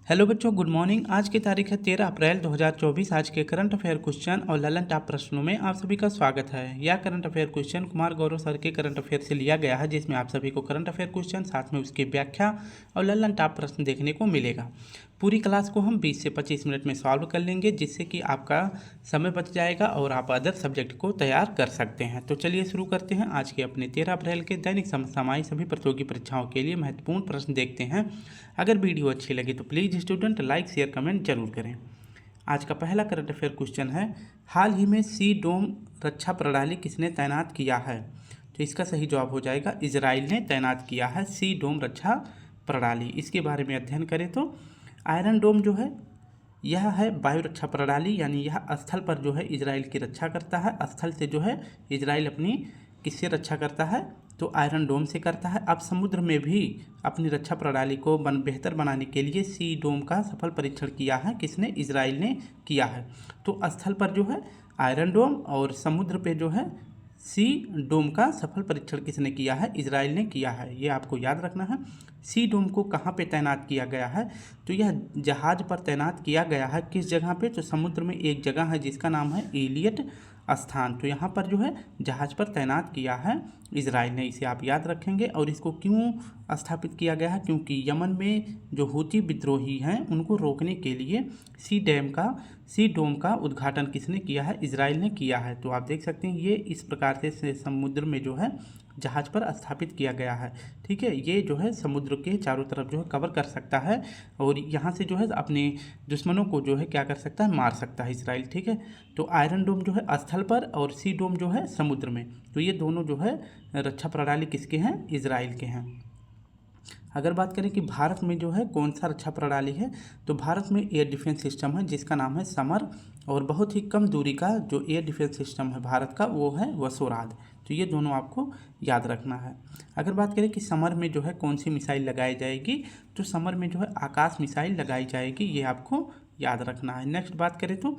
Hello बच्चों, good morning. आज की तारीख है 13 अप्रैल 2024। आज के करंट अफेयर क्वेश्चन और ललन टॉप प्रश्नों में आप सभी का स्वागत है। यह current affair question Kumar Gaurav sir के करंट अफेयर से लिया गया है, जिसमें आप सभी को करंट अफेयर क्वेश्चन साथ में उसकी व्याख्या और ललन टॉप प्रश्न देखने को मिलेगा। पूरी क्लास को हम 20 से 25 मिनट में सॉल्व कर लेंगे, जिससे कि आपका समय बच जाएगा और आप अदर सब्जेक्ट को तैयार कर सकते हैं। तो चलिए शुरू करते हैं। आज के अपने 13 अप्रैल के दैनिक समसामयिक सभी प्रतियोगी परीक्षाओं के लिए महत्वपूर्ण प्रश्न देखते हैं। अगर वीडियो अच्छी लगी तो please student like share comment जरूर करें। आज का पहला करंट अफेयर क्वेश्चन है, हाल ही में सी डोम रक्षा प्रणाली किसने तैनात किया है? तो इसका सही जवाब हो जाएगा इजराइल ने तैनात किया है सी डोम रक्षा प्रणाली। इसके बारे में अध्ययन करें तो आयरन डोम जो है यह है वायु रक्षा प्रणाली, यानी यह स्थल पर जो है इजराइल की रक्षा करता है। स्थल से जो है इजराइल अपनी किससे रक्षा करता है? तो आयरन डोम से करता है। अब समुद्र में भी अपनी रक्षा प्रणाली को बेहतर बनाने के लिए सी डोम का सफल परीक्षण किया है। किसने? इजराइल ने किया है। तो स्थल पर जो है आयरन डोम और समुद्र पे जो है सी डोम का सफल परीक्षण किसने किया है? इजराइल ने किया है। ये आपको याद रखना है। सी डोम को कहाँ पे तैनात किया गया है? तो यह जहाज पर तैनात किया गया है। किस जगह पे? तो समुद्र में एक जगह है जिसका नाम है एलियट स्थान। तो यहाँ पर जो है जहाज पर तैनात किया है इजराइल ने। इसे आप याद रखेंगे। और इसको क्यों स्थापित किया गया है? क्योंकि यमन में जो हूती विद्रोही हैं उनको रोकने के लिए सी डोम का उद्घाटन किसने किया है? इजराइल ने किया है। तो आप देख सकते हैं ये इस प्रकार से समुद्र में जो है जहाज पर स्थापित किया गया है। ठीक है, ये जो है समुद्र के चारों तरफ जो है कवर कर सकता है और यहाँ से जो है अपने दुश्मनों को जो है क्या कर सकता है? मार सकता है इजराइल। ठीक है, तो आयरन डोम जो है स्थल पर और सी डोम जो है समुद्र में। तो ये दोनों जो है रक्षा प्रणाली किसके हैं? इजराइल के हैं। अगर बात करें कि भारत में जो है कौन सा रक्षा प्रणाली है, तो भारत में एयर डिफेंस सिस्टम है जिसका नाम है समर। और बहुत ही कम दूरी का जो एयर डिफेंस सिस्टम है भारत का वो है वसुराज। तो ये दोनों आपको याद रखना है। अगर बात करें कि समर में जो है कौन सी मिसाइल लगाई जाएगी, तो समर में जो है आकाश मिसाइल लगाई जाएगी। ये आपको याद रखना है। नेक्स्ट बात करें तो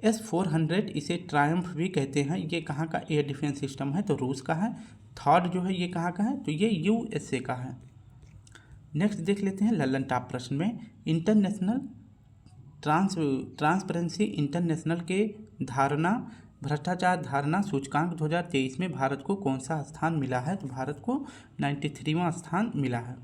S-400 इसे ट्रायम्फ भी कहते हैं। ये कहाँ का एयर डिफेंस सिस्टम है? तो रूस का है। थर्ड जो है ये कहाँ का है? तो ये USA का है। नेक्स्ट देख लेते हैं ललन टॉप प्रश्न में, इंटरनेशनल ट्रांसपेरेंसी इंटरनेशनल के भ्रष्टाचार धारणा सूचकांक 2023 में भारत को कौन सा स्थान मिला है? तो भारत को 93वां स्थान मिला है।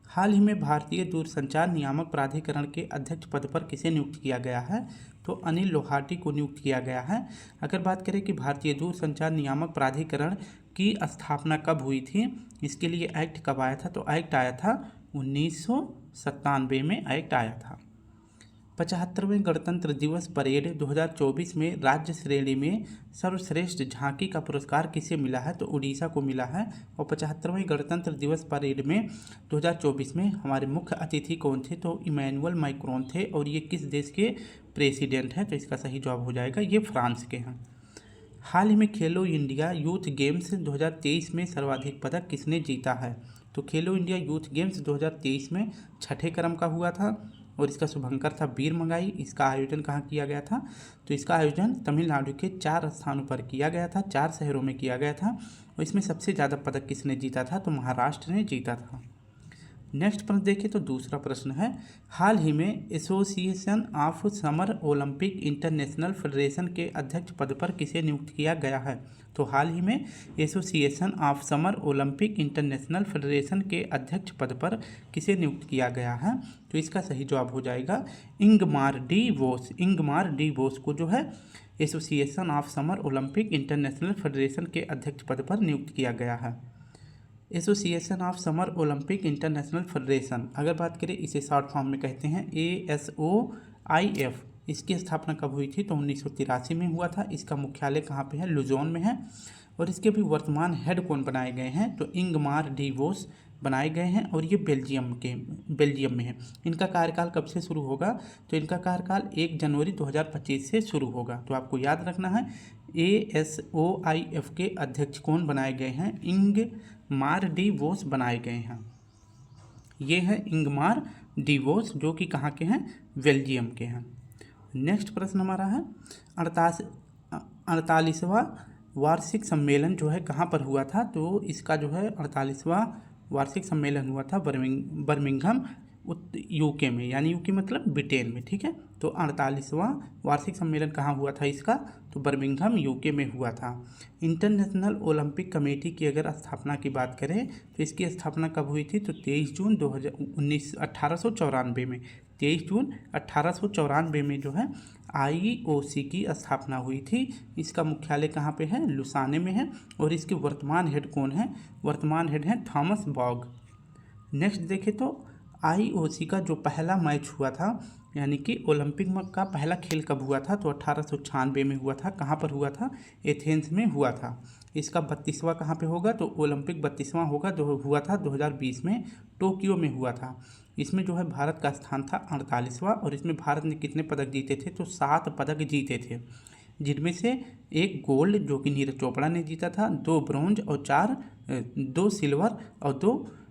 हाल ही में भारतीय दूरसंचार नियामक प्राधिकरण के अध्यक्ष पद पर किसे नियुक्त किया गया है? तो अनिल लोहाटी को नियुक्त किया गया है। अगर बात करें कि भारतीय दूरसंचार नियामक प्राधिकरण की स्थापना कब हुई थी, इसके लिए एक्ट कब आया था? तो एक्ट आया था 1997 में एक्ट आया था। 75वें गणतंत्र दिवस परेड 2024 में राज्य श्रेणी में सर्वश्रेष्ठ झांकी का पुरस्कार किसे मिला है? तो उड़ीसा को मिला है। और 75वें गणतंत्र दिवस परेड में 2024 में हमारे मुख्य अतिथि कौन थे? तो इमैनुअल मैक्रोन थे। और ये किस देश के प्रेसिडेंट हैं? तो इसका सही जवाब हो जाएगा ये फ्रांस के हैं। हाल ही में खेलो इंडिया यूथ गेम्स 2023 में सर्वाधिक पदक किसने जीता है? तो खेलो इंडिया यूथ गेम्स 2023 में छठे क्रम का हुआ था और इसका शुभंकर था वीर मंगाई। इसका आयोजन कहाँ किया गया था? तो इसका आयोजन तमिलनाडु के 4 स्थानों पर किया गया था, 4 शहरों में किया गया था। और इसमें सबसे ज़्यादा पदक किसने जीता था? तो महाराष्ट्र ने जीता था। नेक्स्ट प्रश्न देखें तो दूसरा प्रश्न है, हाल ही में association of summer Olympic international federation के अध्यक्ष पद पर किसे नियुक्त किया गया है? तो हाल ही में association of summer Olympic international federation के अध्यक्ष पद पर किसे नियुक्त किया गया है? तो इसका सही जवाब हो जाएगा इंगमार डी वोस। इंगमार डी वोस को जो है association of summer Olympic international federation के अध्यक्ष पद पर नियुक्त किया गया है। Association of summer Olympic international federation, अगर बात करें इसे शॉर्ट फॉर्म में कहते हैं ASOIF। इसकी स्थापना कब हुई थी? तो 1983 में हुआ था। इसका मुख्यालय कहाँ पे है? लुजोन में है। और इसके भी वर्तमान हेड कौन बनाए गए हैं? तो इंगमार डी वोस बनाए गए हैं और ये बेल्जियम में है। इनका कार्यकाल कब से शुरू होगा? तो इनका कार्यकाल 1 जनवरी 2025 से शुरू होगा। तो आपको याद रखना है ASOIF के अध्यक्ष कौन बनाए गए हैं? इंगमार डी वोस बनाए गए हैं। ये है इंगमार डी वोस जो कि कहाँ के हैं? बेल्जियम के हैं। नेक्स्ट प्रश्न हमारा है 48वां वार्षिक सम्मेलन जो है कहाँ पर हुआ था? तो इसका जो है 48वां वार्षिक सम्मेलन हुआ था बर्मिंघम यूके में, यानी यूके मतलब ब्रिटेन में, ठीक है। तो 48वां वार्षिक सम्मेलन कहाँ हुआ था इसका, तो बर्मिंघम यूके में हुआ था। इंटरनेशनल ओलंपिक कमेटी की अगर स्थापना की बात करें तो इसकी स्थापना कब हुई थी, तो 23 जून 1894 में, 23 जून 1894 में जो है IOC की स्थापना हुई थी। इसका मुख्यालय कहाँ पे है, लुसाने में है। और इसके वर्तमान हेड कौन है, वर्तमान हेड है थॉमस बॉग। नेक्स्ट देखें तो IOC का जो पहला मैच हुआ था, यानी कि ओलंपिक में का पहला खेल कब हुआ था, तो 1896 में हुआ था। कहाँ पर हुआ था, एथेंस में हुआ था। इसका 32वां कहाँ पे होगा, तो ओलंपिक 32वां होगा जो हुआ था 2020 में टोक्यो में हुआ था। इसमें जो है भारत का स्थान था 48वां, और इसमें भारत ने कितने पदक जीते थे, तो 7 पदक जीते थे, जिनमें से 1 गोल्ड जो कि नीरज चोपड़ा ने जीता था, 2 ब्रॉन्ज और 2 सिल्वर और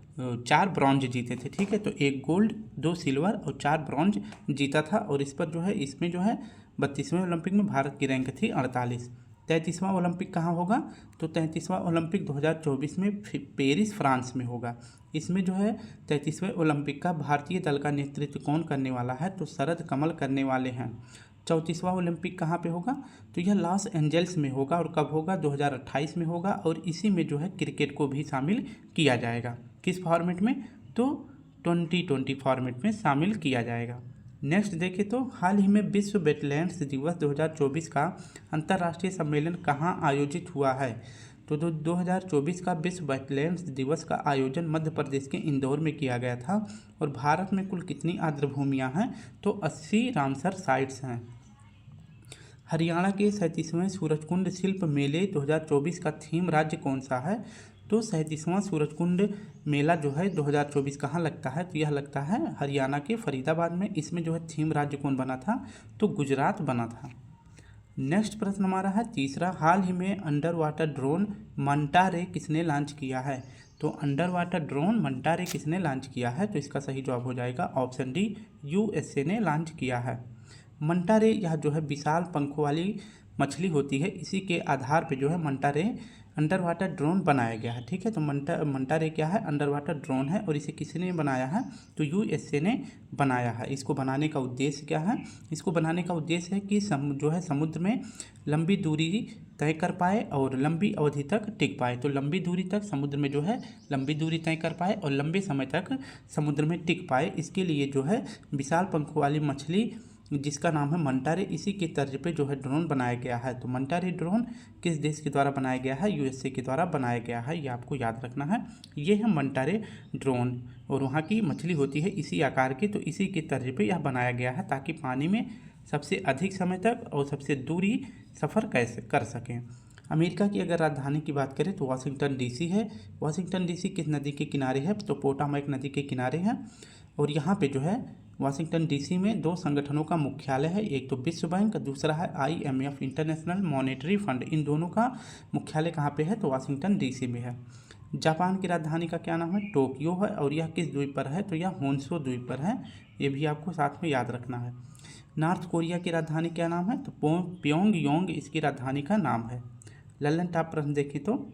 4 ब्रॉन्ज जीते थे, ठीक है। तो 1 गोल्ड, 2 सिल्वर और 4 ब्रॉन्ज जीता था। और इस पर जो है, इसमें जो है 32वें ओलंपिक में भारत की रैंक थी 48। 33वां ओलंपिक कहाँ होगा, तो 33वां ओलंपिक 2024 में पेरिस फ्रांस में होगा। इसमें जो है 33वें ओलंपिक का भारतीय दल का नेतृत्व कौन करने वाला है, तो शरद कमल करने वाले हैं। 34वां ओलंपिक कहाँ पे होगा, तो यह लॉस एंजल्स में होगा। और कब होगा, 2028 में होगा। और इसी में जो है क्रिकेट को भी शामिल किया जाएगा। किस फॉर्मेट में, तो 2020 फॉर्मेट में शामिल किया जाएगा। नेक्स्ट देखें तो हाल ही में विश्व वेटलैंड्स दिवस 2024 का अंतर्राष्ट्रीय सम्मेलन कहाँ आयोजित हुआ है, तो 2024 का विश्व वेटलैंड्स दिवस का आयोजन मध्य प्रदेश के इंदौर में किया गया था। और भारत में कुल कितनी आर्द्र भूमियाँ हैं, तो 80 रामसर साइट्स हैं। हरियाणा के 37वें सूरजकुंड शिल्प मेले 2024 का थीम राज्य कौन सा है, तो 37वां सूरजकुंड मेला जो है 2024 कहाँ लगता है, तो यह लगता है हरियाणा के फरीदाबाद में। इसमें जो है थीम राज्य कौन बना था, तो गुजरात बना था। नेक्स्ट प्रश्न हमारा है तीसरा, हाल ही में अंडर वाटर ड्रोन मंटा रे किसने लॉन्च किया है, तो अंडर वाटर ड्रोन मंटा रे किसने लॉन्च किया है, तो इसका सही जवाब हो जाएगा ऑप्शन डी, USA ने लॉन्च किया है। मंटा रे यह जो है विशाल पंखों वाली मछली होती है, इसी के आधार पे जो है मंटा रे अंडर वाटर ड्रोन बनाया गया है, ठीक है। तो मंटा रे क्या है, अंडर वाटर ड्रोन है। और इसे किसने बनाया है, तो USA ने बनाया है। इसको बनाने का उद्देश्य क्या है, इसको बनाने का उद्देश्य है कि जो है समुद्र में लंबी दूरी तय कर पाए और लंबी अवधि तक टिक पाए। तो लंबी दूरी तक समुद्र में जो है लंबी दूरी तय कर पाए और लंबे समय तक समुद्र में टिक पाए, इसके लिए जो है विशाल पंखों वाली मछली जिसका नाम है मंटा रे, इसी के तर्ज पे जो है ड्रोन बनाया गया है। तो मंटा रे ड्रोन किस देश के द्वारा बनाया गया है, USA के द्वारा बनाया गया है, ये आपको याद रखना है। ये है मंटा रे ड्रोन और वहाँ की मछली होती है इसी आकार की, तो इसी के तर्ज पे यह बनाया गया है ताकि पानी में सबसे अधिक समय तक और सबसे दूरी सफ़र कैसे कर सकें। अमेरिका की अगर राजधानी की बात करें तो वाशिंगटन DC है। वाशिंगटन DC किस नदी के किनारे है, तो पोटामैक नदी के किनारे है। और यहाँ पे जो है वाशिंगटन DC में 2 संगठनों का मुख्यालय है, एक तो विश्व बैंक, दूसरा है IMF इंटरनेशनल मॉनेटरी फंड। इन दोनों का मुख्यालय कहाँ पे है, तो वाशिंगटन DC में है। जापान की राजधानी का क्या नाम है, टोक्यो है। और यह किस द्वीप पर है, तो यह होन्शो द्वीप पर है, ये भी आपको साथ में याद रखना है। नॉर्थ कोरिया की राजधानी क्या नाम है, तो प्योंगयांग इसकी राजधानी का नाम है। ललन टॉप प्रश्न देखें तो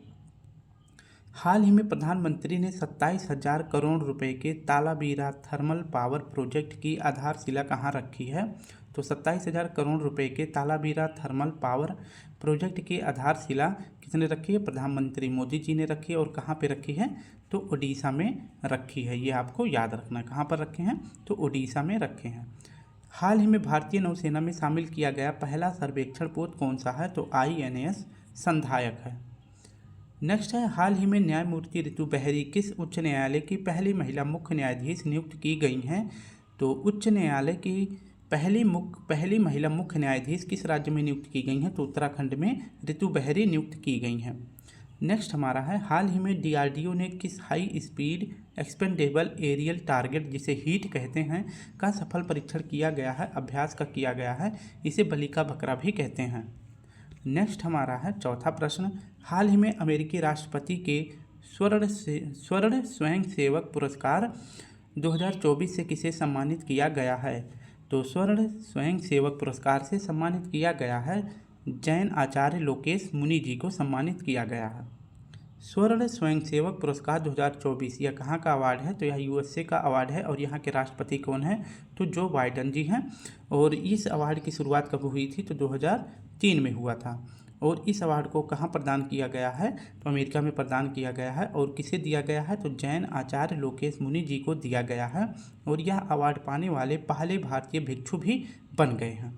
हाल ही में प्रधानमंत्री ने 27,000 करोड़ रुपए के तालाबीरा थर्मल पावर प्रोजेक्ट की आधारशिला कहाँ रखी है, तो 27,000 करोड़ रुपए के तालाबीरा थर्मल पावर प्रोजेक्ट की आधारशिला किसने रखी है, प्रधानमंत्री मोदी जी ने रखी है। और कहाँ पे रखी है, तो उड़ीसा में रखी है, ये आपको याद रखना है। कहाँ पर रखे हैं, तो उड़ीसा में रखे हैं। हाल ही में भारतीय नौसेना में शामिल किया गया पहला सर्वेक्षण पोत कौन सा है, तो INS संधायक है। नेक्स्ट है, हाल ही में न्यायमूर्ति ऋतु बेहरी किस उच्च न्यायालय की पहली महिला मुख्य न्यायाधीश नियुक्त की गई हैं, तो उच्च न्यायालय की पहली महिला मुख्य न्यायाधीश किस राज्य में नियुक्त की गई हैं, तो उत्तराखंड में ऋतु बेहरी नियुक्त की गई हैं। नेक्स्ट हमारा है, हाल ही में DRDO ने किस high speed expendable aerial target जिसे हीट कहते हैं का सफल परीक्षण किया गया है, अभ्यास का किया गया है, इसे बलिका बकरा भी कहते हैं। नेक्स्ट हमारा है चौथा प्रश्न, हाल ही में अमेरिकी राष्ट्रपति के स्वर्ण स्वयंसेवक पुरस्कार 2024 से किसे सम्मानित किया गया है, तो स्वर्ण स्वयंसेवक पुरस्कार से सम्मानित किया गया है जैन आचार्य लोकेश मुनि जी को सम्मानित किया गया है। स्वर्ण स्वयंसेवक पुरस्कार 2024 यह कहाँ का अवार्ड है? तो यह यूएसए का अवार्ड है। और यहाँ के राष्ट्रपति कौन है? तो जो बाइडन जी हैं। और इस अवार्ड की शुरुआत कब हुई थी? तो 2003 में हुआ था। और इस अवार्ड को कहाँ प्रदान किया गया है? तो अमेरिका में प्रदान किया गया है। और किसे दिया गया है? तो जैन आचार्य लोकेश मुनि जी को दिया गया है। और यह अवार्ड पाने वाले पहले भारतीय भिक्षु भी बन गए हैं।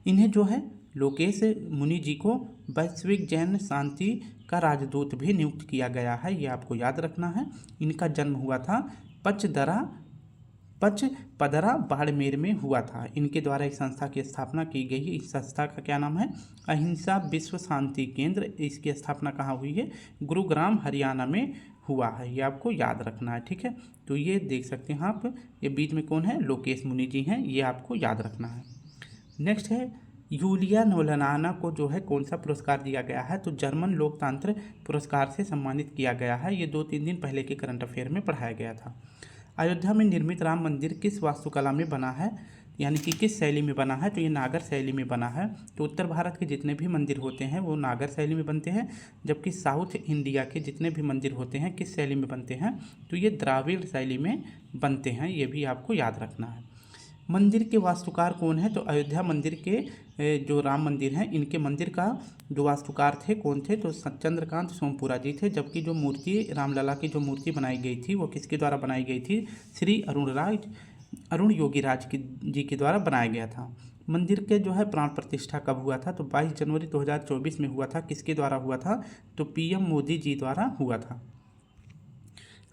इन्हें जो है लोकेश मुनि जी को वैश्विक जैन शांति का राजदूत भी नियुक्त किया गया है, ये आपको याद रखना है। इनका जन्म हुआ था पचपदरा बाड़मेर में हुआ था। इनके द्वारा एक संस्था की स्थापना की गई है। इस संस्था का क्या नाम है? अहिंसा विश्व शांति केंद्र। इसकी स्थापना कहाँ हुई है? गुरुग्राम हरियाणा में हुआ है, ये आपको याद रखना है। ठीक है, तो ये देख सकते हैं आप, ये बीच में कौन है? लोकेश मुनि जी हैं, ये आपको याद रखना है। नेक्स्ट है यूलिया नोलाना को जो है कौन सा पुरस्कार दिया गया है? तो जर्मन लोकतंत्र पुरस्कार से सम्मानित किया गया है। ये 2-3 दिन पहले के करंट अफेयर में पढ़ाया गया था। अयोध्या में निर्मित राम मंदिर किस वास्तुकला में बना है, यानी कि किस शैली में बना है? तो ये नागर शैली में बना है। तो उत्तर भारत के जितने भी मंदिर होते हैं वो नागर शैली में बनते हैं, जबकि साउथ इंडिया के जितने भी मंदिर होते हैं किस शैली में बनते हैं? तो ये द्राविड़ शैली में बनते हैं, ये भी आपको याद रखना है। मंदिर के वास्तुकार कौन है? तो अयोध्या मंदिर के जो राम मंदिर हैं इनके मंदिर का जो वास्तुकार थे कौन थे? तो चंद्रकांत सोमपुरा जी थे। जबकि जो मूर्ति रामलला की जो मूर्ति बनाई गई थी वो किसके द्वारा बनाई गई थी? श्री अरुण योगी राज जी के द्वारा बनाया गया था। मंदिर के जो है प्राण प्रतिष्ठा कब हुआ था? तो 22 जनवरी 2024 में हुआ था। किसके द्वारा हुआ था? तो पीएम मोदी जी द्वारा हुआ था।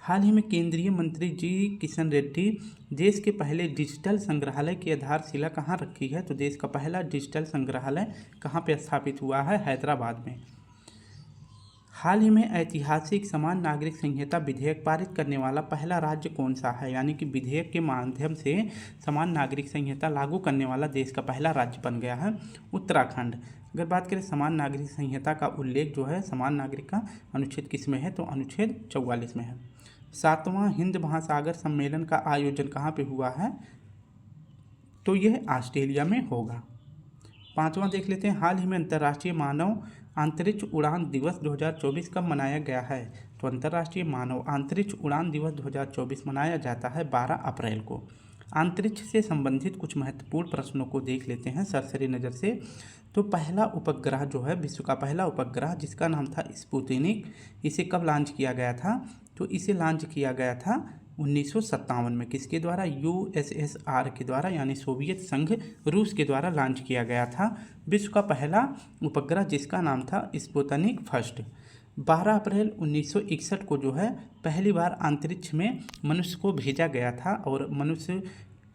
हाल ही में केंद्रीय मंत्री जी किशन रेड्डी देश के पहले डिजिटल संग्रहालय की आधारशिला कहाँ रखी है? तो देश का पहला डिजिटल संग्रहालय कहाँ पे स्थापित हुआ है? हैदराबाद में। हाल ही में ऐतिहासिक समान नागरिक संहिता विधेयक पारित करने वाला पहला राज्य कौन सा है? यानी कि विधेयक के माध्यम से समान नागरिक संहिता लागू करने वाला देश का पहला राज्य बन गया है उत्तराखंड। अगर बात करें समान नागरिक संहिता का उल्लेख जो है समान नागरिक का अनुच्छेद किस में है? तो अनुच्छेद 44 में है। 7वां हिंद महासागर सम्मेलन का आयोजन कहाँ पे हुआ है? तो यह ऑस्ट्रेलिया में होगा। 5वां देख लेते हैं, हाल ही में अंतर्राष्ट्रीय मानव अंतरिक्ष उड़ान दिवस 2024 कब मनाया गया है? तो अंतर्राष्ट्रीय मानव अंतरिक्ष उड़ान दिवस 2024 मनाया जाता है 12 अप्रैल को। अंतरिक्ष से संबंधित कुछ महत्वपूर्ण प्रश्नों को देख लेते हैं सरसरी नज़र से। तो पहला उपग्रह जो है विश्व का पहला उपग्रह जिसका नाम था स्पुतनिक, इसे कब लॉन्च किया गया था? तो इसे लॉन्च किया गया था 1957 में। किसके द्वारा? यूएसएसआर के द्वारा, यानी सोवियत संघ रूस के द्वारा लॉन्च किया गया था विश्व का पहला उपग्रह जिसका नाम था स्पुतनिक फर्स्ट। 12 अप्रैल 1961 को जो है पहली बार अंतरिक्ष में मनुष्य को भेजा गया था। और मनुष्य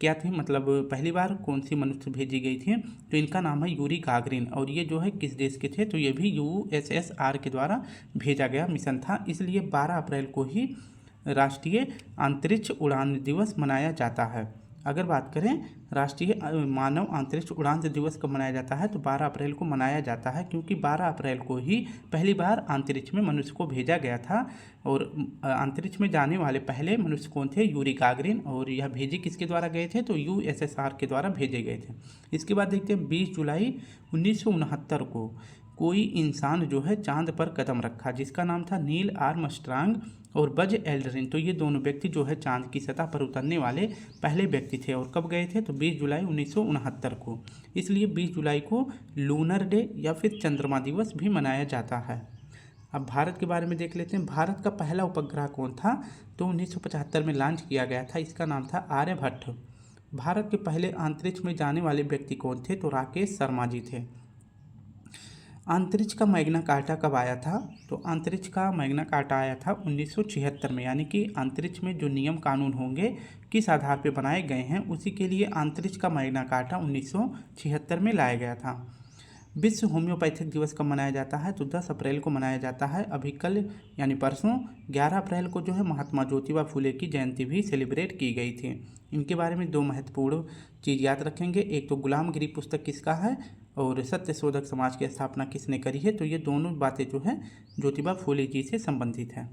क्या थे, मतलब पहली बार कौन सी मनुष्य भेजी गई थी? तो इनका नाम है यूरी गागरिन। और ये जो है किस देश के थे? तो ये भी यूएसएसआर के द्वारा भेजा गया मिशन था। इसलिए 12 अप्रैल को ही राष्ट्रीय अंतरिक्ष उड़ान दिवस मनाया जाता है। अगर बात करें राष्ट्रीय मानव अंतरिक्ष उड़ान दिवस कब मनाया जाता है? तो 12 अप्रैल को मनाया जाता है, क्योंकि 12 अप्रैल को ही पहली बार अंतरिक्ष में मनुष्य को भेजा गया था। और अंतरिक्ष में जाने वाले पहले मनुष्य कौन थे? Yuri Gagarin. और यह भेजे किसके द्वारा गए थे? तो यूएसएसआर के द्वारा भेजे गए थे। इसके बाद देखते हैं 20 जुलाई 1969 को कोई इंसान जो है चांद पर कदम रखा जिसका नाम था नील आर्मस्ट्रांग और बज एल्ड्रिन। तो ये दोनों व्यक्ति जो है चांद की सतह पर उतरने वाले पहले व्यक्ति थे। और कब गए थे? तो 20 जुलाई 1969 को। इसलिए 20 जुलाई को लूनर डे या फिर चंद्रमा दिवस भी मनाया जाता है। अब भारत के बारे में देख लेते हैं। भारत का पहला उपग्रह कौन था? तो 1975 में लॉन्च किया गया था, इसका नाम था आर्यभट्ट। भारत के पहले अंतरिक्ष में जाने वाले व्यक्ति कौन थे? तो राकेश शर्मा जी थे। अंतरिक्ष का मैग्ना कार्टा कब आया था? तो अंतरिक्ष का मैग्ना कार्टा आया था 1976 में। यानी कि अंतरिक्ष में जो नियम कानून होंगे किस आधार पर बनाए गए हैं उसी के लिए अंतरिक्ष का मैग्ना कार्टा 1976 में लाया गया था। विश्व होम्योपैथिक दिवस कब मनाया जाता है? तो 10 अप्रैल को मनाया जाता है। अभी कल यानी परसों 11 अप्रैल को जो है महात्मा ज्योतिबा फुले की जयंती भी सेलिब्रेट की गई थी। इनके बारे में 2 महत्वपूर्ण चीज़ याद रखेंगे। एक तो गुलामगिरी पुस्तक किसका है और सत्य शोधक समाज की स्थापना किसने करी है? तो ये दोनों बातें जो है ज्योतिबा फुले जी से संबंधित हैं।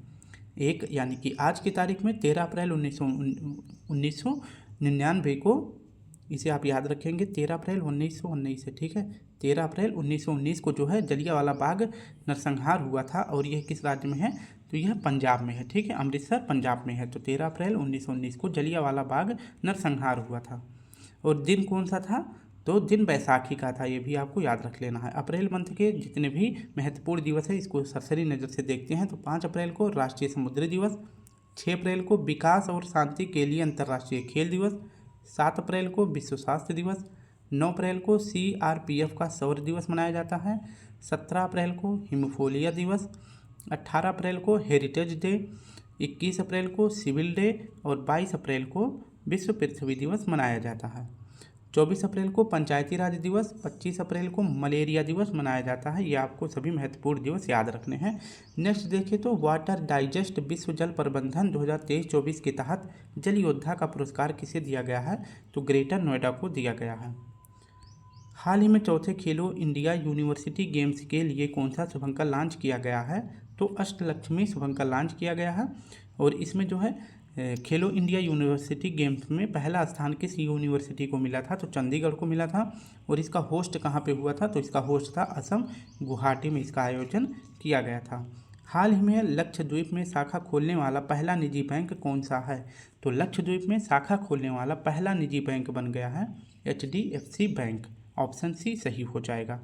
एक यानी कि आज की तारीख में 13 अप्रैल 1999 को, इसे आप याद रखेंगे 13 अप्रैल 1919 से, ठीक है। 13 अप्रैल 1919 को जो है जलियांवाला बाग नरसंहार हुआ था। और यह किस राज्य में है? तो यह पंजाब में है, ठीक है, अमृतसर पंजाब में है। तो 13 अप्रैल 1919 को जलियांवाला बाग नरसंहार हुआ था। और दिन कौन सा था? तो दिन बैसाखी का था, ये भी आपको याद रख लेना है। अप्रैल मंथ के जितने भी महत्वपूर्ण दिवस है इसको सरसरी नज़र से देखते हैं। तो 5 अप्रैल को राष्ट्रीय समुद्री दिवस, 6 अप्रैल को विकास और शांति के लिए अंतर्राष्ट्रीय खेल दिवस, 7 अप्रैल को विश्व स्वास्थ्य दिवस, 9 अप्रैल को CRPF का शौर्य दिवस मनाया जाता है, 17 अप्रैल को हीमोफीलिया दिवस, 18 अप्रैल को हेरिटेज डे, 21 अप्रैल को सिविल डे और 22 अप्रैल को विश्व पृथ्वी दिवस मनाया जाता है। 24 अप्रैल को पंचायती राज दिवस, 25 अप्रैल को मलेरिया दिवस मनाया जाता है। ये आपको सभी महत्वपूर्ण दिवस याद रखने हैं। नेक्स्ट देखिए तो वाटर डाइजेस्ट विश्व जल प्रबंधन 2023-24 के तहत जल योद्धा का पुरस्कार किसे दिया गया है? तो ग्रेटर नोएडा को दिया गया है। हाल ही में चौथे खेलो इंडिया यूनिवर्सिटी गेम्स के लिए कौन सा शुभंकर लॉन्च किया गया है? तो अष्टलक्ष्मी शुभंकर लॉन्च किया गया है। और इसमें जो है खेलो इंडिया यूनिवर्सिटी गेम्स में पहला स्थान किस यूनिवर्सिटी को मिला था? तो चंडीगढ़ को मिला था। और इसका होस्ट कहाँ पे हुआ था? तो इसका होस्ट था असम, गुवाहाटी में इसका आयोजन किया गया था। हाल ही में लक्षद्वीप में शाखा खोलने वाला पहला निजी बैंक कौन सा है? तो लक्षद्वीप में शाखा खोलने वाला पहला निजी बैंक बन गया है HDFC बैंक। ऑप्शन सी सही हो जाएगा।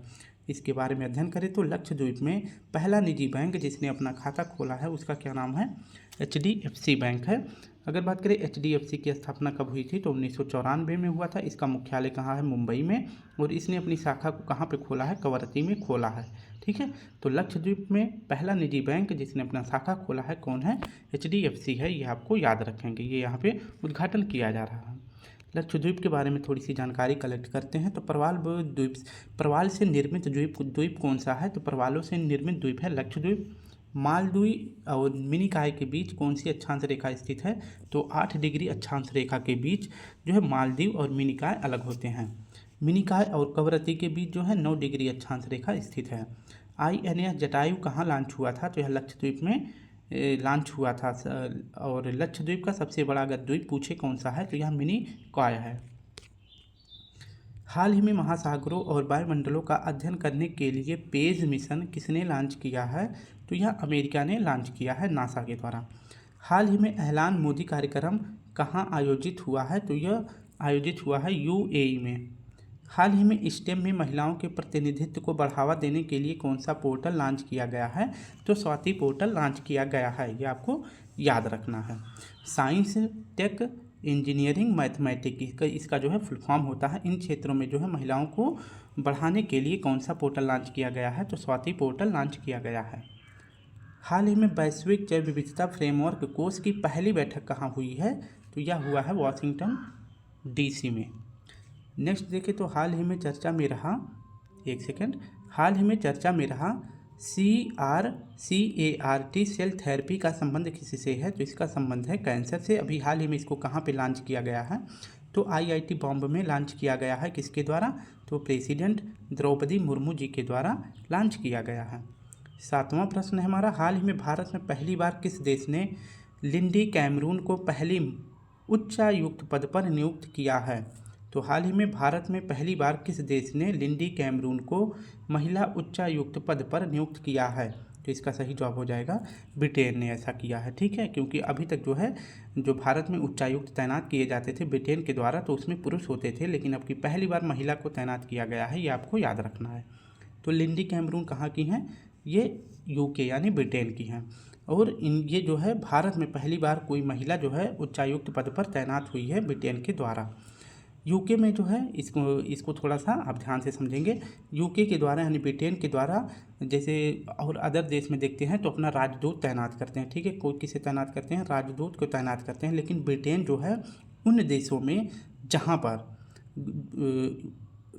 इसके बारे में अध्ययन करें तो लक्षद्वीप में पहला निजी बैंक जिसने अपना खाता खोला है उसका क्या नाम है? HDFC बैंक है। अगर बात करें HDFC की स्थापना कब हुई थी? तो 1994 में हुआ था। इसका मुख्यालय कहाँ है? मुंबई में। और इसने अपनी शाखा को कहाँ पे खोला है? कवरत्ती में खोला है, ठीक है। तो लक्षद्वीप में पहला निजी बैंक जिसने अपना शाखा खोला है कौन है? HDFC है। ये आपको याद रखेंगे, ये यहाँ पे उद्घाटन किया जा रहा है। लक्षद्वीप के बारे में थोड़ी सी जानकारी कलेक्ट करते हैं। तो प्रवाल से निर्मित द्वीप कौन सा है? तो प्रवालों से निर्मित द्वीप है लक्षद्वीप। मालदीव और मिनिकॉय के बीच कौन सी अक्षांश रेखा स्थित है? तो 8 डिग्री अक्षांश रेखा के बीच जो है मालदीव और मिनिकॉय अलग होते हैं। मिनिकॉय और कवरत्ती के बीच जो है 9 डिग्री अक्षांश रेखा स्थित है। INS जटायु कहाँ लॉन्च हुआ था? तो यह लक्षद्वीप में लॉन्च हुआ था। और लक्षद्वीप का सबसे बड़ा अगर द्वीप पूछे कौन सा है तो यह मिनिकॉय है। हाल ही में महासागरों और वायुमंडलों का अध्ययन करने के लिए पेज मिशन किसने लॉन्च किया है? तो यह अमेरिका ने लॉन्च किया है नासा के द्वारा। हाल ही में ऐलान मोदी कार्यक्रम कहाँ आयोजित हुआ है? तो यह आयोजित हुआ है UAE में। हाल ही में स्टेम में महिलाओं के प्रतिनिधित्व को बढ़ावा देने के लिए कौन सा पोर्टल लॉन्च किया गया है? तो स्वाति पोर्टल लॉन्च किया गया है, ये आपको याद रखना है। साइंस, टेक, इंजीनियरिंग, मैथमेटिक्स इसका जो है फुल फॉर्म होता है। इन क्षेत्रों में जो है महिलाओं को बढ़ाने के लिए कौन सा पोर्टल लॉन्च किया गया है? तो स्वाति पोर्टल लॉन्च किया गया है। हाल ही में वैश्विक जैव विविधता फ्रेमवर्क कोष की पहली बैठक कहाँ हुई है? तो यह हुआ है वाशिंगटन DC में। नेक्स्ट देखें तो हाल ही में चर्चा में रहा CRCART सेल थेरेपी का संबंध किससे है? तो इसका संबंध है कैंसर से। अभी हाल ही में इसको कहाँ पे लॉन्च किया गया है? तो IIT बॉम्बे में लॉन्च किया गया है। किसके द्वारा? तो प्रेसिडेंट द्रौपदी मुर्मू जी के द्वारा लॉन्च किया गया है। 7वां प्रश्न है हमारा, हाल ही में भारत में पहली बार किस देश ने लिंडी कैमरून को पहली उच्चायुक्त पद पर नियुक्त किया है? तो हाल ही में भारत में पहली बार किस देश ने लिंडी कैमरून को महिला उच्चायुक्त पद पर नियुक्त किया है? तो इसका सही जवाब हो जाएगा ब्रिटेन ने ऐसा किया है, ठीक है। क्योंकि अभी तक जो है जो भारत में उच्चायुक्त तैनात किए जाते थे ब्रिटेन के द्वारा तो उसमें पुरुष होते थे, लेकिन अब की पहली बार महिला को तैनात किया गया है, ये आपको याद रखना है। तो लिंडी कैमरून कहाँ की हैं? ये UK यानी ब्रिटेन की हैं। और ये जो है भारत में पहली बार कोई महिला जो है उच्चायुक्त पद पर तैनात हुई है ब्रिटेन के द्वारा। UK में जो है इसको थोड़ा सा आप ध्यान से समझेंगे। UK के द्वारा यानी ब्रिटेन के द्वारा जैसे और अदर देश में देखते हैं तो अपना राजदूत तैनात करते हैं, ठीक है। कोई किसे तैनात करते हैं? राजदूत को तैनात करते हैं। लेकिन ब्रिटेन जो है उन देशों में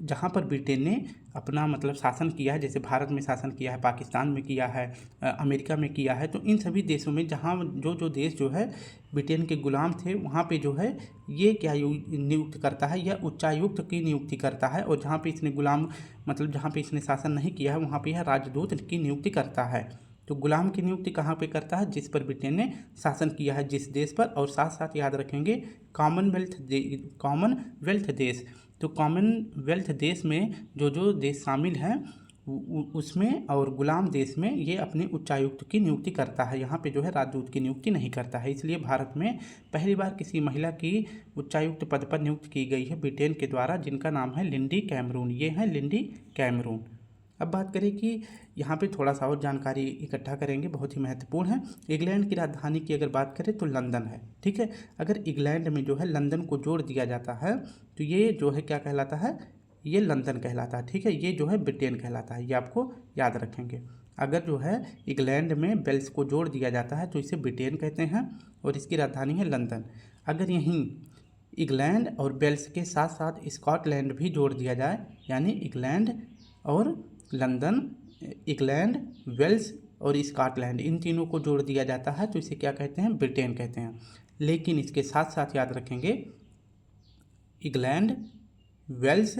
जहाँ पर ब्रिटेन ने अपना मतलब शासन किया है, जैसे भारत में शासन किया है, पाकिस्तान में किया है, अमेरिका में किया है, तो इन सभी देशों में जहाँ जो देश जो है ब्रिटेन के गुलाम थे वहाँ पे जो है ये क्या नियुक्त करता है? यह उच्चायुक्त की नियुक्ति करता है। और जहाँ पे इसने गुलाम मतलब जहाँ पे इसने शासन नहीं किया है वहाँ पे यह राजदूत की नियुक्ति करता है। तो गुलाम की नियुक्ति कहाँ पे करता है? जिस पर ब्रिटेन ने शासन किया है, जिस देश पर। और साथ साथ याद रखेंगे कॉमनवेल्थ देश। तो कॉमनवेल्थ देश में जो देश शामिल हैं उसमें और गुलाम देश में ये अपने उच्चायुक्त की नियुक्ति करता है। यहाँ पे जो है राजदूत की नियुक्ति नहीं करता है। इसलिए भारत में पहली बार किसी महिला की उच्चायुक्त पद पर नियुक्त की गई है ब्रिटेन के द्वारा, जिनका नाम है लिंडी कैमरून। ये हैं लिंडी कैमरून। अब बात करें कि यहाँ पे थोड़ा सा और जानकारी इकट्ठा करेंगे, बहुत ही महत्वपूर्ण है। इंग्लैंड की राजधानी की अगर बात करें तो लंदन है, ठीक है। अगर इंग्लैंड में जो है लंदन को जोड़ दिया जाता है तो ये जो है क्या कहलाता है, ये लंदन कहलाता है, ठीक है। ये जो है ब्रिटेन कहलाता है, ये आपको याद रखेंगे। अगर जो है इंग्लैंड में वेल्स को जोड़ दिया जाता है तो इसे ब्रिटेन कहते हैं और इसकी राजधानी है लंदन। अगर यहीं इंग्लैंड और वेल्स के साथ साथ स्कॉटलैंड भी जोड़ दिया जाए, यानी इंग्लैंड और लंदन, इंग्लैंड, वेल्स और स्कॉटलैंड, इन तीनों को जोड़ दिया जाता है तो इसे क्या कहते हैं, ब्रिटेन कहते हैं। लेकिन इसके साथ साथ याद रखेंगे इंग्लैंड, वेल्स,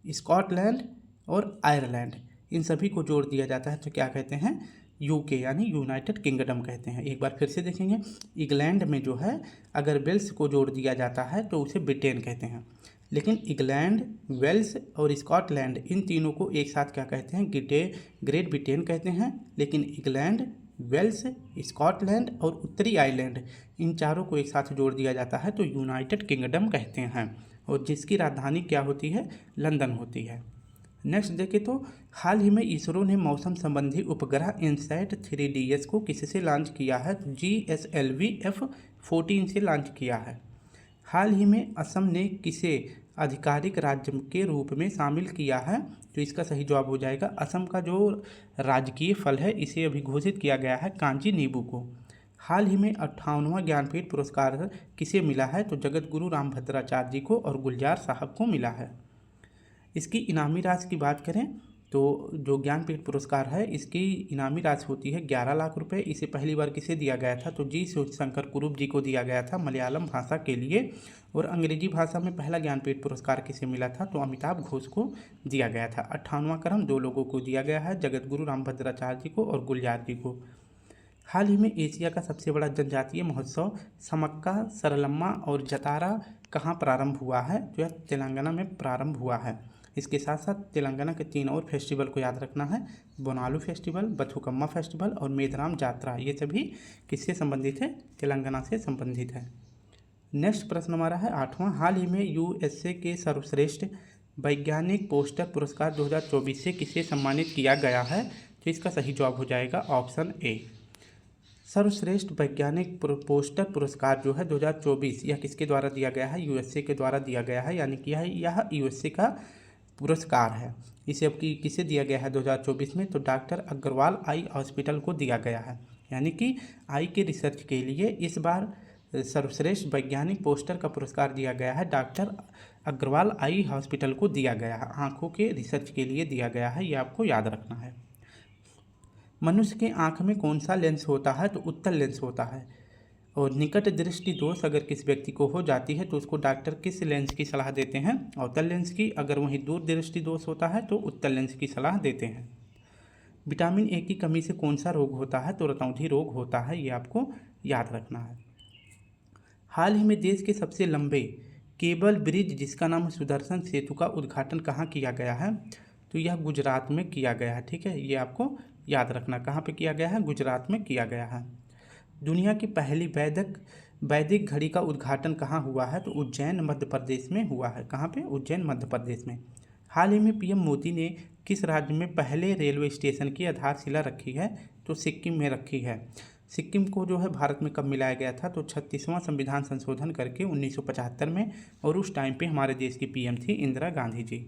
स्कॉटलैंड और आयरलैंड, इन सभी को जोड़ दिया जाता है तो क्या कहते हैं, यूके यानी यूनाइटेड किंगडम कहते हैं। एक बार फिर से देखेंगे, इंग्लैंड में जो है अगर वेल्स को जोड़ दिया जाता है तो उसे ब्रिटेन कहते हैं, लेकिन इंग्लैंड, वेल्स और स्कॉटलैंड इन तीनों को एक साथ क्या कहते हैं, ग्रेट ब्रिटेन कहते हैं। लेकिन इंग्लैंड, वेल्स, स्कॉटलैंड और उत्तरी आयरलैंड, इन चारों को एक साथ जोड़ दिया जाता है तो यूनाइटेड किंगडम कहते हैं, और जिसकी राजधानी क्या होती है, लंदन होती है। नेक्स्ट देखें तो हाल ही में इसरो ने मौसम संबंधी उपग्रह इनसैट 3DS को किससे लॉन्च किया है, GSLV F14 से लॉन्च किया है। हाल ही में असम ने किसे आधिकारिक राज्य के रूप में शामिल किया है, तो इसका सही जवाब हो जाएगा असम का जो राजकीय फल है इसे अभी घोषित किया गया है कांजी नींबू को। हाल ही में 58वां ज्ञानपीठ पुरस्कार किसे मिला है, तो जगत गुरु रामभद्राचार्य जी को और गुलजार साहब को मिला है। इसकी इनामी राशि की बात करें तो जो ज्ञानपीठ पुरस्कार है इसकी इनामी राशि होती है 11 लाख रुपए। इसे पहली बार किसे दिया गया था, तो जी शिवशंकर कुरूप जी को दिया गया था मलयालम भाषा के लिए। और अंग्रेजी भाषा में पहला ज्ञानपीठ पुरस्कार किसे मिला था, तो अमिताभ घोष को दिया गया था। 58वां क्रम 2 लोगों को दिया गया है, जगत गुरु रामभद्राचार्य जी को और गुलजार जी को। हाल ही में एशिया का सबसे बड़ा जनजातीय महोत्सव समक्का सरलम्मा और जतारा कहाँ प्रारंभ हुआ है, तो यह तेलंगाना में प्रारंभ हुआ है। इसके साथ साथ तेलंगाना के 3 और फेस्टिवल को याद रखना है, बोनालू फेस्टिवल, बथुकम्मा फेस्टिवल और मेदराम जात्रा, ये सभी किससे संबंधित है, तेलंगाना से संबंधित है। नेक्स्ट प्रश्न हमारा है 8वां, हाल ही में USA के सर्वश्रेष्ठ वैज्ञानिक पोस्टर पुरस्कार 2024 से किसे सम्मानित किया गया है, तो इसका सही जवाब हो जाएगा ऑप्शन ए। सर्वश्रेष्ठ वैज्ञानिक पोस्टर पुरस्कार जो है 2024 यह किसके द्वारा दिया गया है, USA के द्वारा दिया गया है, यानी कि यह USA का पुरस्कार है। इसे अब किसे दिया गया है 2024 में, तो डॉक्टर अग्रवाल आई हॉस्पिटल को दिया गया है। यानी कि आई के रिसर्च के लिए इस बार सर्वश्रेष्ठ वैज्ञानिक पोस्टर का पुरस्कार दिया गया है, डॉक्टर अग्रवाल आई हॉस्पिटल को दिया गया है, आँखों के रिसर्च के लिए दिया गया है, ये आपको याद रखना है। मनुष्य के आँख में कौन सा लेंस होता है, तो उत्तल लेंस होता है। और निकट दृष्टि दोष अगर किस व्यक्ति को हो जाती है तो उसको डॉक्टर किस लेंस की सलाह देते हैं, अवतल लेंस की। अगर वहीं दूर दृष्टि दोष होता है तो उत्तल लेंस की सलाह देते हैं। विटामिन ए की कमी से कौन सा रोग होता है, तो रतौंधी रोग होता है, ये आपको याद रखना है। हाल ही में देश के सबसे लंबे केबल ब्रिज जिसका नाम सुदर्शन सेतु का उद्घाटन कहाँ किया गया है, तो यह गुजरात में किया गया है, ठीक है। ये आपको याद रखना, कहाँ पे किया गया है, गुजरात में किया गया है। दुनिया की पहली वैदिक घड़ी का उद्घाटन कहाँ हुआ है, तो उज्जैन मध्य प्रदेश में हुआ है। कहाँ पे, उज्जैन मध्य प्रदेश में। हाल ही में PM मोदी ने किस राज्य में पहले रेलवे स्टेशन की आधारशिला रखी है, तो सिक्किम में रखी है। सिक्किम को जो है भारत में कब मिलाया गया था, तो 36वां संविधान संशोधन करके 1975 में, और उस टाइम पे हमारे देश की PM थी इंदिरा गांधी जी।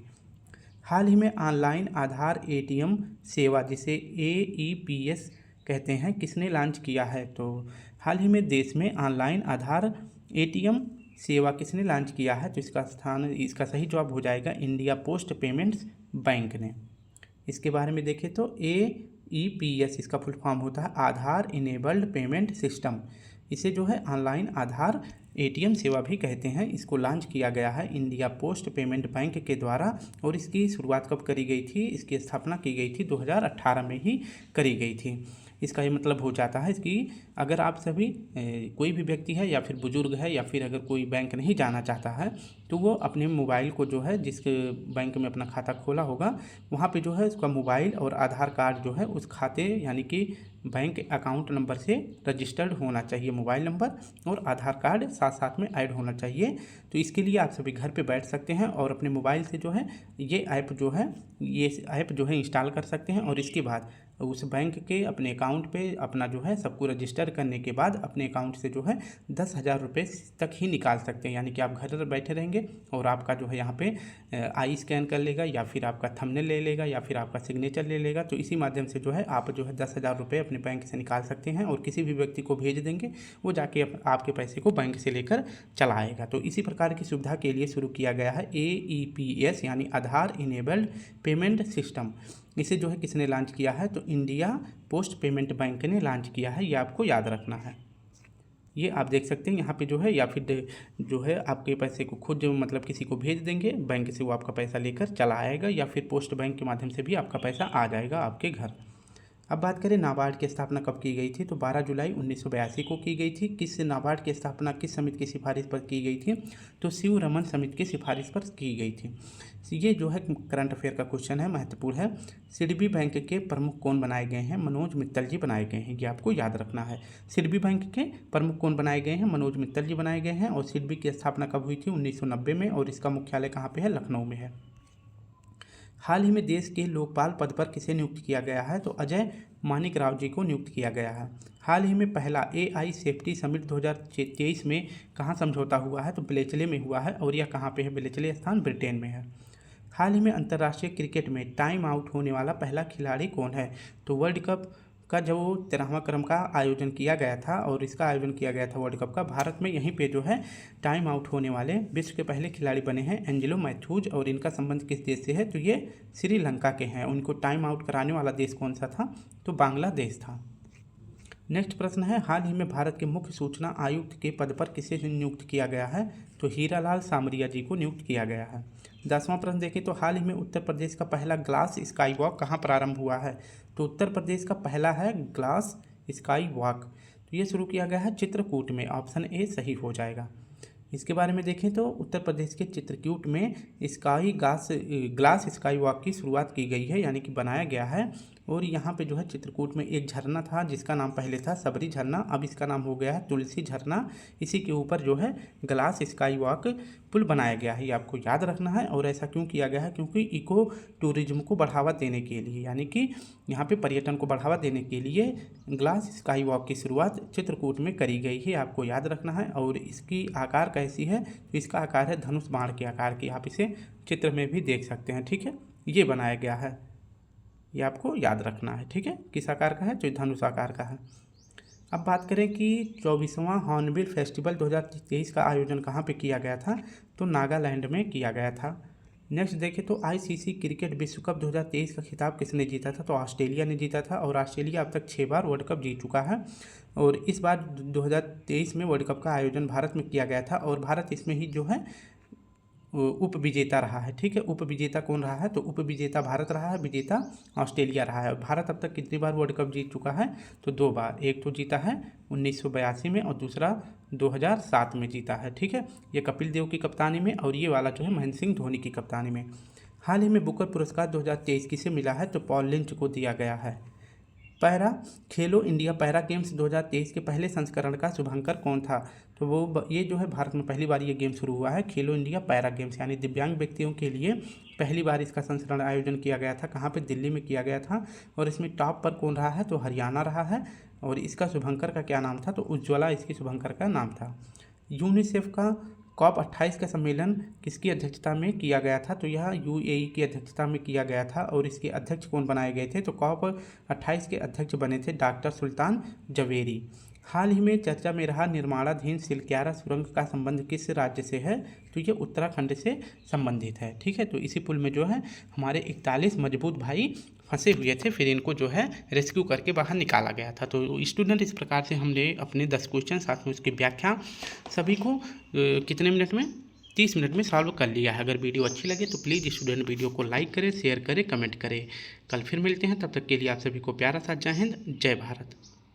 हाल ही में ऑनलाइन आधार ATM सेवा जिसे AEPS कहते हैं किसने लॉन्च किया है, तो हाल ही में देश में ऑनलाइन आधार ATM सेवा किसने लॉन्च किया है, तो इसका सही जवाब हो जाएगा इंडिया पोस्ट पेमेंट्स बैंक ने। इसके बारे में देखें तो AEPS इसका फुल फॉर्म होता है आधार इनेबल्ड पेमेंट सिस्टम। इसे जो है ऑनलाइन आधार ATM सेवा भी कहते हैं। इसको लॉन्च किया गया है इंडिया पोस्ट पेमेंट बैंक के द्वारा, और इसकी शुरुआत कब करी गई थी, इसकी स्थापना की गई थी 2018 में ही करी गई थी। इसका ये मतलब हो जाता है कि अगर आप सभी कोई भी व्यक्ति है या फिर बुजुर्ग है या फिर अगर कोई बैंक नहीं जाना चाहता है तो वो अपने मोबाइल को जो है जिसके बैंक में अपना खाता खोला होगा वहाँ पे जो है उसका मोबाइल और आधार कार्ड जो है उस खाते यानी कि बैंक अकाउंट नंबर से रजिस्टर्ड होना चाहिए। मोबाइल नंबर और आधार कार्ड साथ साथ में ऐड होना चाहिए। तो इसके लिए आप सभी घर पे बैठ सकते हैं और अपने मोबाइल से जो है ये ऐप जो है इंस्टॉल कर सकते हैं और इसके बाद उस बैंक के अपने अकाउंट पे अपना जो है सबको रजिस्टर करने के बाद अपने अकाउंट से जो है 10,000 रुपये तक ही निकाल सकते हैं। यानी कि आप घर बैठे रहेंगे और आपका जो है यहाँ पे आई स्कैन कर लेगा या फिर आपका थंबनेल ले लेगा या फिर आपका सिग्नेचर ले लेगा। तो इसी माध्यम से जो है आप जो है 10,000 रुपये अपने बैंक से निकाल सकते हैं और किसी भी व्यक्ति को भेज देंगे, वो जाके आपके पैसे को बैंक से लेकर चला आएगा। तो इसी प्रकार की सुविधा के लिए शुरू किया गया है AEPS यानी आधार इनेबल्ड पेमेंट सिस्टम। इसे जो है किसने लॉन्च किया है? तो इंडिया पोस्ट पेमेंट बैंक ने लॉन्च किया है। ये आपको याद रखना है। ये आप देख सकते हैं यहाँ पे जो है या फिर जो है आपके पैसे को खुद मतलब किसी को भेज देंगे, बैंक से वो आपका पैसा लेकर चला आएगा या फिर पोस्ट बैंक के माध्यम से भी आपका पैसा आ जाएगा आपके घर। अब बात करें नाबार्ड की स्थापना कब की गई थी? तो 12 जुलाई 1982 को की गई थी। किस नाबार्ड की स्थापना किस समिति की सिफारिश पर की गई थी? तो शिव रमन समिति की सिफारिश पर की गई थी। ये जो है करंट अफेयर का क्वेश्चन है, महत्वपूर्ण है। सिडबी बैंक के प्रमुख कौन बनाए गए हैं? मनोज मित्तल जी बनाए गए हैं। ये आपको याद रखना है। सिडबी बैंक के प्रमुख कौन बनाए गए हैं? मनोज मित्तल जी बनाए गए हैं। और सिडबी की स्थापना कब हुई थी? 1990 में। और इसका मुख्यालय कहाँ पे है? लखनऊ में है। हाल ही में देश के लोकपाल पद पर किसे नियुक्त किया गया है? तो अजय मानिक राव जी को नियुक्त किया गया है। हाल ही में पहला AI सेफ्टी समिट 2023 में कहाँ समझौता हुआ है? तो ब्लेचले में हुआ है। और यह कहाँ पे है? ब्लेचले स्थान ब्रिटेन में है। हाल ही में अंतर्राष्ट्रीय क्रिकेट में टाइम आउट होने वाला पहला खिलाड़ी कौन है? तो वर्ल्ड कप का जो 13वां क्रम का आयोजन किया गया था और इसका आयोजन किया गया था वर्ल्ड कप का भारत में, यहीं पे जो है टाइम आउट होने वाले विश्व के पहले खिलाड़ी बने हैं एंजेलो मैथ्यूज। और इनका संबंध किस देश से है? तो ये श्रीलंका के हैं। उनको टाइम आउट कराने वाला देश कौन सा था? तो बांग्लादेश था। नेक्स्ट प्रश्न है, हाल ही में भारत के मुख्य सूचना आयुक्त के पद पर किसे नियुक्त किया गया है? तो हीरालाल सामरिया जी को नियुक्त किया गया है। 10वां प्रश्न देखें तो हाल ही में उत्तर प्रदेश का पहला ग्लास स्काई वॉक कहाँ प्रारंभ हुआ है? तो उत्तर प्रदेश का पहला है ग्लास स्काई वॉक। तो ये शुरू किया गया है चित्रकूट में। ऑप्शन ए सही हो जाएगा। इसके बारे में देखें तो उत्तर प्रदेश के चित्रकूट में ग्लास स्काई वॉक की शुरुआत की गई है, यानी कि बनाया गया है। और यहाँ पे जो है चित्रकूट में एक झरना था जिसका नाम पहले था सबरी झरना, अब इसका नाम हो गया है तुलसी झरना। इसी के ऊपर जो है ग्लास स्काई वॉक पुल बनाया गया है। ये आपको याद रखना है। और ऐसा क्यों किया गया है? क्योंकि इको टूरिज्म को बढ़ावा देने के लिए, यानी कि यहाँ पे पर्यटन को बढ़ावा देने के लिए ग्लास स्काई वॉक की शुरुआत चित्रकूट में करी गई है। आपको याद रखना है। और इसकी आकार कैसी है? तो इसका आकार है धनुष बाण के आकार की। आप इसे चित्र में भी देख सकते हैं। ठीक है, ये बनाया गया है, ये आपको याद रखना है। ठीक है, किस आकार का है? जो धनुष आकार का है। अब बात करें कि 24वां हॉर्नबिल फेस्टिवल 2023 का आयोजन कहाँ पे किया गया था? तो नागालैंड में किया गया था। नेक्स्ट देखें तो ICC क्रिकेट विश्व कप 2023 का खिताब किसने जीता था? तो ऑस्ट्रेलिया ने जीता था। और ऑस्ट्रेलिया अब तक 6 बार वर्ल्ड कप जीत चुका है। और इस बार 2023 में वर्ल्ड कप का आयोजन भारत में किया गया था और भारत इसमें ही जो है उप विजेता रहा है। ठीक है, उप विजेता कौन रहा है? तो उप विजेता भारत रहा है, विजेता ऑस्ट्रेलिया रहा है। और भारत अब तक कितनी बार वर्ल्ड कप जीत चुका है? तो 2 बार। एक तो जीता है 1982 में और दूसरा 2007 में जीता है। ठीक है, ये कपिल देव की कप्तानी में और ये वाला जो है महेंद्र सिंह धोनी की कप्तानी में। हाल ही में बुकर पुरस्कार 2023 किसे मिला है? तो पॉल लिंच को दिया गया है। पैरा खेलो इंडिया पैरा गेम्स 2023 के पहले संस्करण का शुभांकर कौन था? तो वो ये जो है भारत में पहली बार ये गेम शुरू हुआ है, खेलो इंडिया पैरा गेम्स, यानी दिव्यांग व्यक्तियों के लिए पहली बार इसका संस्करण आयोजन किया गया था। कहाँ पे? दिल्ली में किया गया था। और इसमें टॉप पर कौन रहा है? तो हरियाणा रहा है। और इसका शुभंकर का क्या नाम था? तो उज्ज्वला इसकी शुभंकर का नाम था। यूनिसेफ का COP 28 का सम्मेलन किसकी अध्यक्षता में किया गया था? तो यह UAE की अध्यक्षता में किया गया था। और इसके अध्यक्ष कौन बनाए गए थे? तो COP 28 के अध्यक्ष बने थे डॉक्टर सुल्तान जवेरी। हाल ही में चर्चा में रहा निर्माणाधीन सिलक्यारा सुरंग का संबंध किस राज्य से है? तो ये उत्तराखंड से संबंधित है। ठीक है, तो इसी पुल में जो है हमारे 41 मजबूत भाई फंसे हुए थे, फिर इनको जो है रेस्क्यू करके बाहर निकाला गया था। तो स्टूडेंट इस प्रकार से हमने अपने 10 क्वेश्चन साथ में उसकी व्याख्या सभी को कितने मिनट में 30 मिनट में सॉल्व कर लिया है। अगर वीडियो अच्छी लगे तो प्लीज़ स्टूडेंट वीडियो को लाइक करें, शेयर करें, कमेंट करें। कल फिर मिलते हैं, तब तक के लिए आप सभी को प्यारा सा जय हिंद, जय भारत।